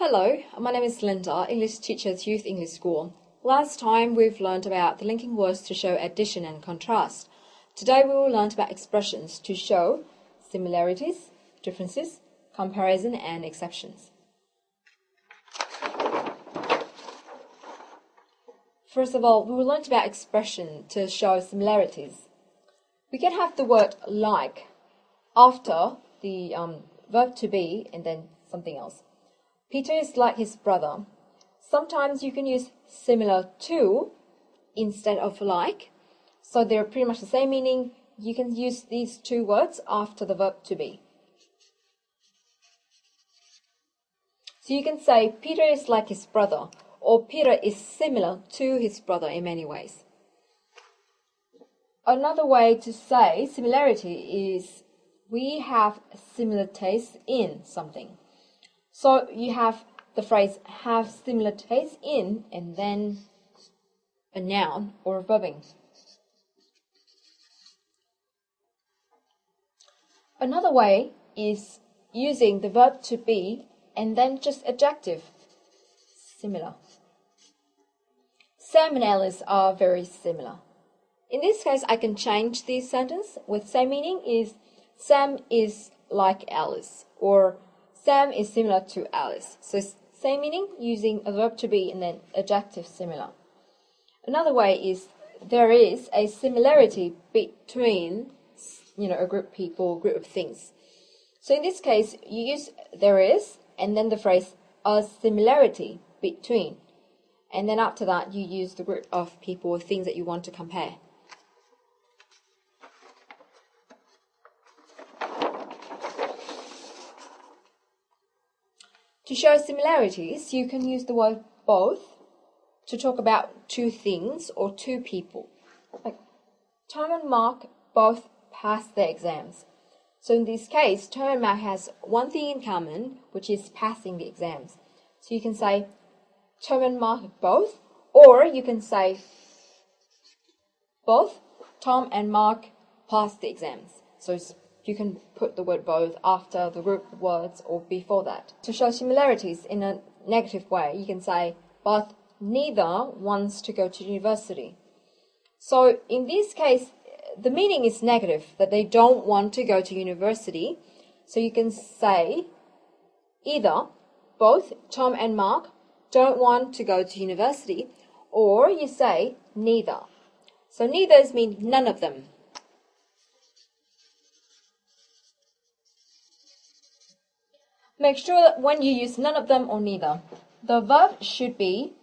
Hello, my name is Linda, English teacher at Youth English School. Last time we've learned about the linking words to show addition and contrast. Today we will learn about expressions to show similarities, differences, comparison and exceptions. First of all, we will learn about expression to show similarities. We can have the word like after the verb to be and then something else. Peter is like his brother. Sometimes you can use similar to instead of like. So they're pretty much the same meaning. You can use these two words after the verb to be. So you can say Peter is like his brother, or Peter is similar to his brother in many ways. Another way to say similarity is we have similar tastes in something. So you have the phrase have similar tastes in and then a noun or a verbing. Another way is using the verb to be and then just adjective, similar. Sam and Alice are very similar. In this case, I can change this sentence with same meaning is Sam is like Alice or Sam is similar to Alice. So same meaning using a verb to be and then adjective similar. Another way is there is a similarity between a group of people, group of things. So in this case, you use there is and then the phrase a similarity between. And then after that, you use the group of people or things that you want to compare. To show similarities, you can use the word both to talk about two things or two people. Like Tom and Mark both passed their exams. So in this case, Tom and Mark has one thing in common, which is passing the exams. So you can say Tom and Mark both, or you can say both Tom and Mark passed the exams. So you can put the word both after the group words or before that. To show similarities in a negative way, you can say, but neither wants to go to university. So in this case, the meaning is negative, that they don't want to go to university. So you can say either both Tom and Mark don't want to go to university, or you say neither. So neither means none of them. Make sure that when you use none of them or neither, the verb should be,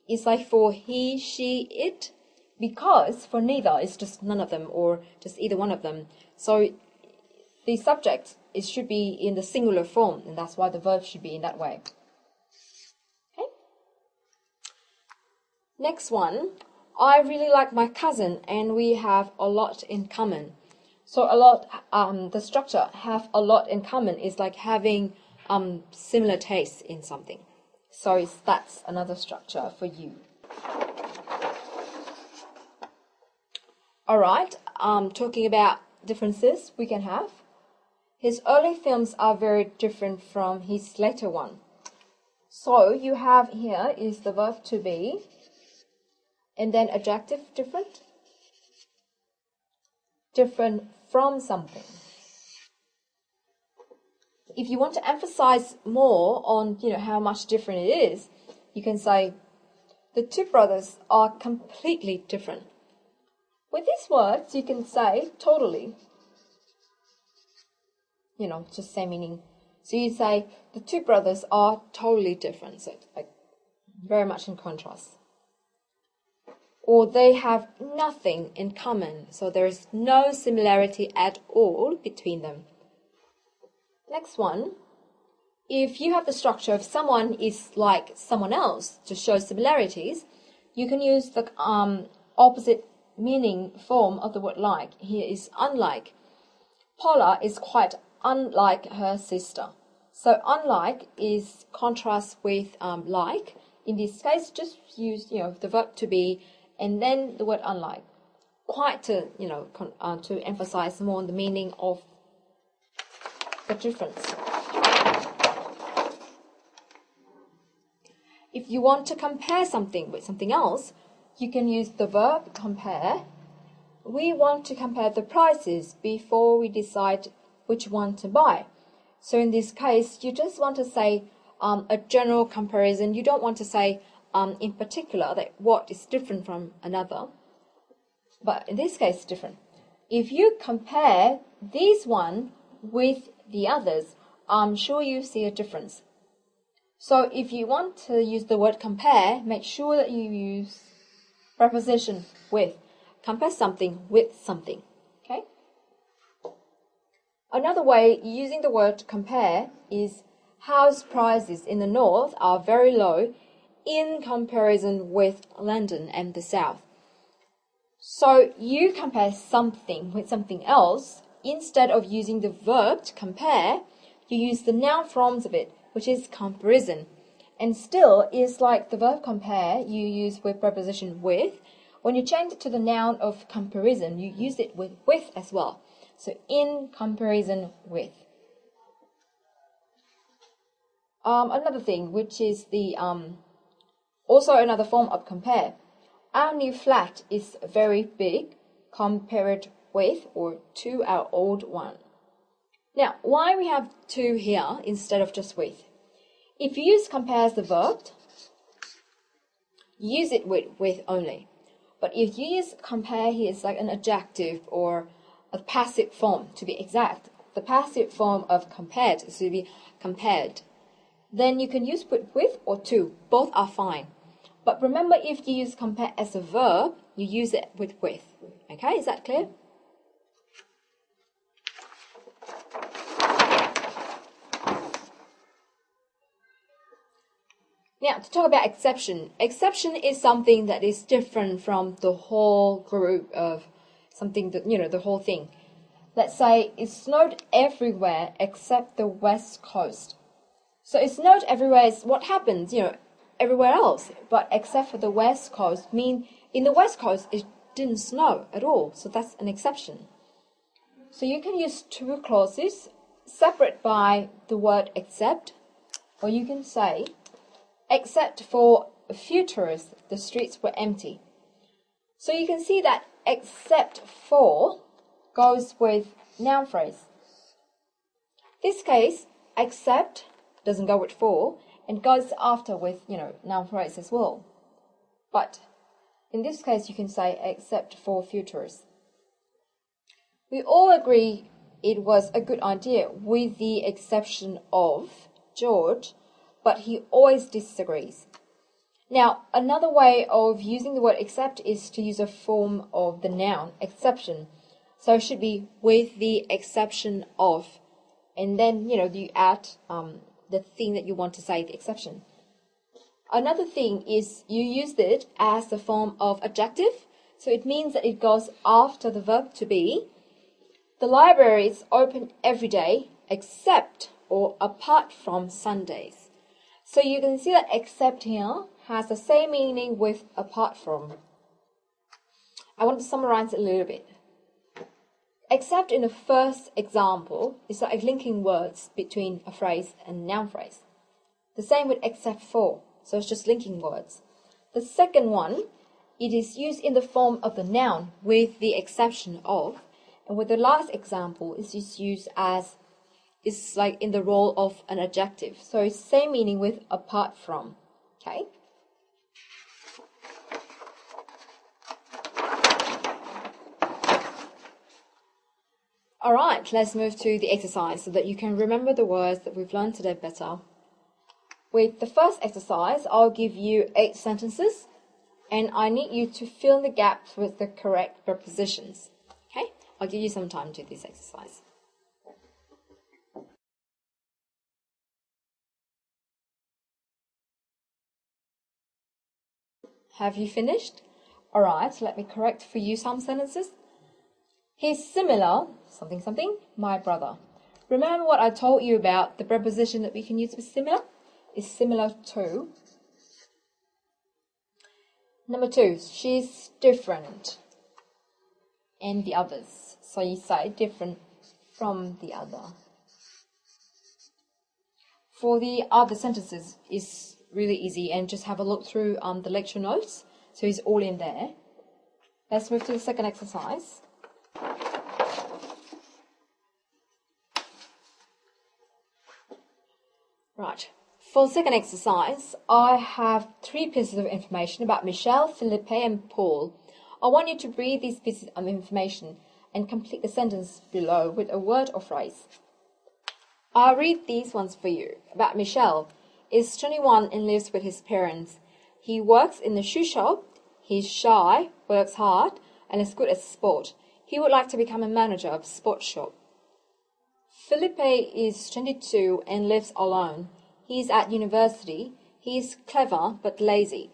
it's like for he, she, it, because for neither it's just none of them or just either one of them. So the subject, it should be in the singular form, and that's why the verb should be in that way. Okay. Next one, I really like my cousin and we have a lot in common. So a lot, the structure have a lot in common is like having similar tastes in something. So that's another structure for you. Alright, talking about differences we can have. His early films are very different from his later one. So you have here is the verb to be and then adjective different. Different from something. If you want to emphasize more on how much different it is, you can say the two brothers are completely different. With these words, you can say totally. Just same meaning. So you say the two brothers are totally different. So like very much in contrast. Or they have nothing in common. So there is no similarity at all between them. Next one, if you have the structure of someone is like someone else to show similarities, you can use the opposite meaning form of the word like. Here is unlike. Paula is quite unlike her sister. So unlike is contrast with like. In this case, just use the verb to be and then the word unlike. Quite to to emphasize more on the meaning of the difference. if you want to compare something with something else, you can use the verb compare. We want to compare the prices before we decide which one to buy. So in this case, you just want to say a general comparison. You don't want to say in particular that what is different from another. But in this case, it's different. If you compare this one with the others, I'm sure you see a difference. So if you want to use the word compare, make sure that you use preposition with. Compare something with something. Okay? Another way using the word compare is house prices in the north are very low in comparison with London and the south. So you compare something with something else. Instead of using the verb to compare, you use the noun forms of it, which is comparison. And still, it's like the verb compare you use with preposition with. When you change it to the noun of comparison, you use it with as well. So in comparison with. Another thing, which is the also another form of compare. Our new flat is very big compared with or to our old one. Now, why we have to here instead of just with? If you use compare as the verb, use it with only. But if you use compare here, it's like an adjective or a passive form to be exact. The passive form of compared is to be compared. Then you can use with or to. Both are fine. But remember, if you use compare as a verb, you use it with. Okay, is that clear? Now, to talk about exception. Exception is something that is different from the whole group of something that, the whole thing. Let's say it snowed everywhere except the west coast. So it snowed everywhere is what happens, everywhere else, but except for the west coast, in the west coast it didn't snow at all, so that's an exception. So you can use two clauses separate by the word except, or you can say, except for a few tourists, the streets were empty. So you can see that except for goes with noun phrase. This case, except doesn't go with for, and goes after with, noun phrase as well. But in this case, you can say except for futurists. We all agree it was a good idea with the exception of George, but he always disagrees. Now, another way of using the word except is to use a form of the noun, exception. So it should be with the exception of, and then, you add the thing that you want to say, the exception. Another thing is you use it as a form of adjective. So it means that it goes after the verb to be. The library is open every day except or apart from Sundays. So you can see that except here has the same meaning with apart from. I want to summarize it a little bit. Except in the first example is like linking words between a phrase and noun phrase. The same with except for, so it's just linking words. The second one, it is used in the form of the noun with the exception of, and with the last example, it's just used as, it's like in the role of an adjective. So it's same meaning with apart from, okay? Alright, let's move to the exercise so that you can remember the words that we've learned today better. With the first exercise, I'll give you 8 sentences and I need you to fill in the gaps with the correct prepositions. Okay? I'll give you some time to do this exercise. Have you finished? Alright, let me correct for you some sentences. He's similar, something, something, my brother. Remember what I told you about the preposition that we can use with similar? Is similar to. Number 2, she's different and the others. So you say different from the other. For the other sentences, is really easy, and just have a look through the lecture notes. So it's all in there. Let's move to the second exercise. Right. For the second exercise, I have 3 pieces of information about Michelle, Philippe, and Paul. I want you to read these pieces of information and complete the sentence below with a word or phrase. I'll read these ones for you. About Michelle. Is 21 and lives with his parents. He works in the shoe shop. He's shy, works hard, and is good at sport. He would like to become a manager of a sports shop. Philippe is 22 and lives alone. He is at university. He is clever but lazy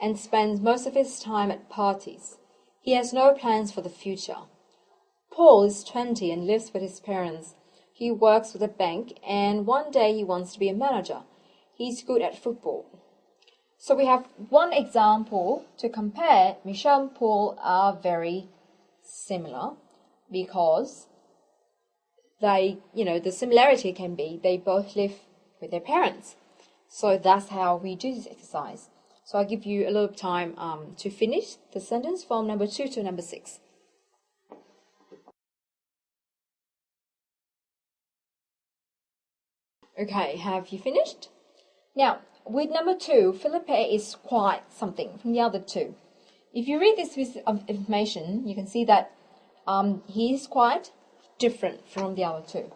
and spends most of his time at parties. He has no plans for the future. Paul is 20 and lives with his parents. He works with a bank and one day he wants to be a manager. He's good at football. So we have one example to compare. Michelle and Paul are very similar because the similarity can be they both live with their parents. So that's how we do this exercise. So I'll give you a little time to finish the sentence from number 2 to number 6. Okay, have you finished? Now, with number 2, Philippe is quite something from the other 2. If you read this piece of information, you can see that he is quite different from the other 2.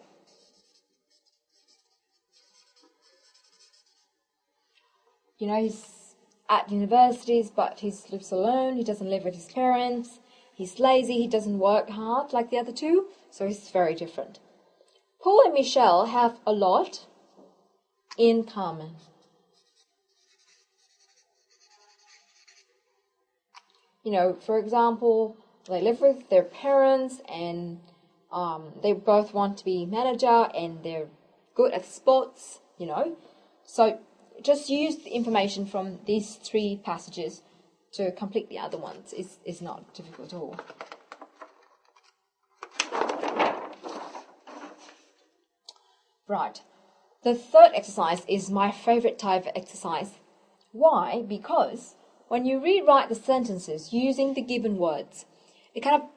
He's at universities, but he lives alone. He doesn't live with his parents. He's lazy. He doesn't work hard like the other 2. So he's very different. Paul and Michelle have a lot in common. For example, they live with their parents and they both want to be manager and they're good at sports, So just use the information from these 3 passages to complete the other ones. It's not difficult at all. Right. The third exercise is my favorite type of exercise. Why? Because when you rewrite the sentences using the given words, it kind of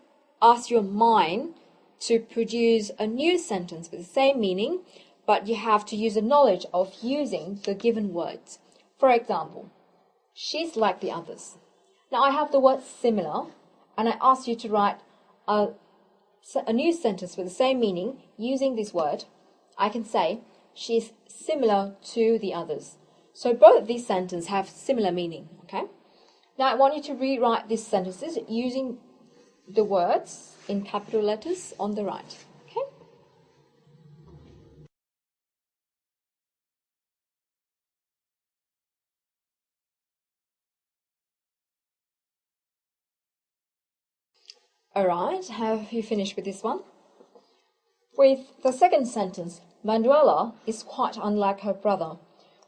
asks your mind to produce a new sentence with the same meaning, but you have to use the knowledge of using the given words. For example, she's like the others. Now I have the word similar, and I ask you to write a new sentence with the same meaning using this word. I can say, she's similar to the others. So both of these sentences have similar meaning, okay? Now I want you to rewrite these sentences using the words in capital letters on the right, okay? Alright, have you finished with this one? With the second sentence, Manuela is quite unlike her brother.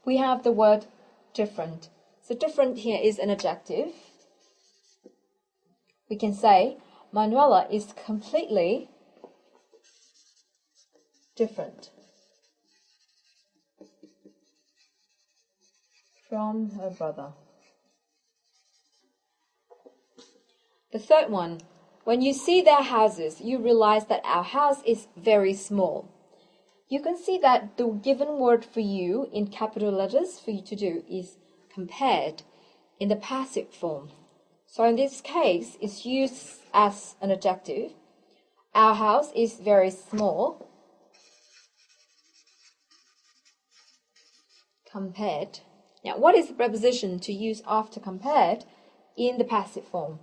We have the word different. So different here is an adjective. We can say Manuela is completely different from her brother. The third one, when you see their houses, you realize that our house is very small. You can see that the given word for you in capital letters for you to do is compared in the passive form. So in this case, it's used as an adjective. Our house is very small compared. Now, what is the preposition to use after compared in the passive form?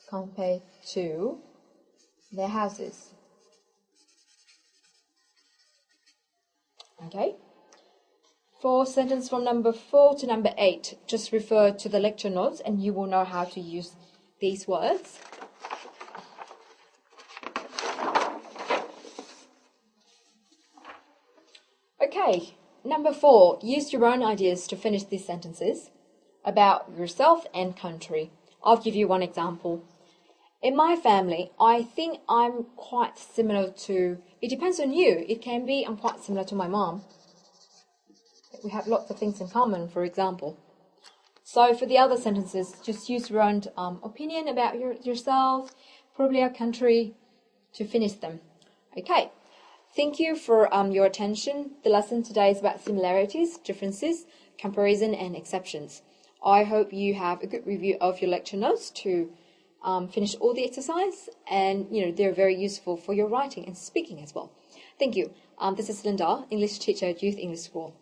Compared to their houses. Okay. For sentence from number 4 to number 8, just refer to the lecture notes and you will know how to use these words. Okay, number 4, use your own ideas to finish these sentences about yourself and country. I'll give you one example. In my family, I think I'm quite similar to, it depends on you. It can be I'm quite similar to my mom. We have lots of things in common, for example. So for the other sentences, just use your own opinion about yourself, probably our country, to finish them. Okay. Thank you for your attention. The lesson today is about similarities, differences, comparison, and exceptions. I hope you have a good review of your lecture notes to finish all the exercise, and they're very useful for your writing and speaking as well. Thank you. This is Linda, English teacher at Youth English School.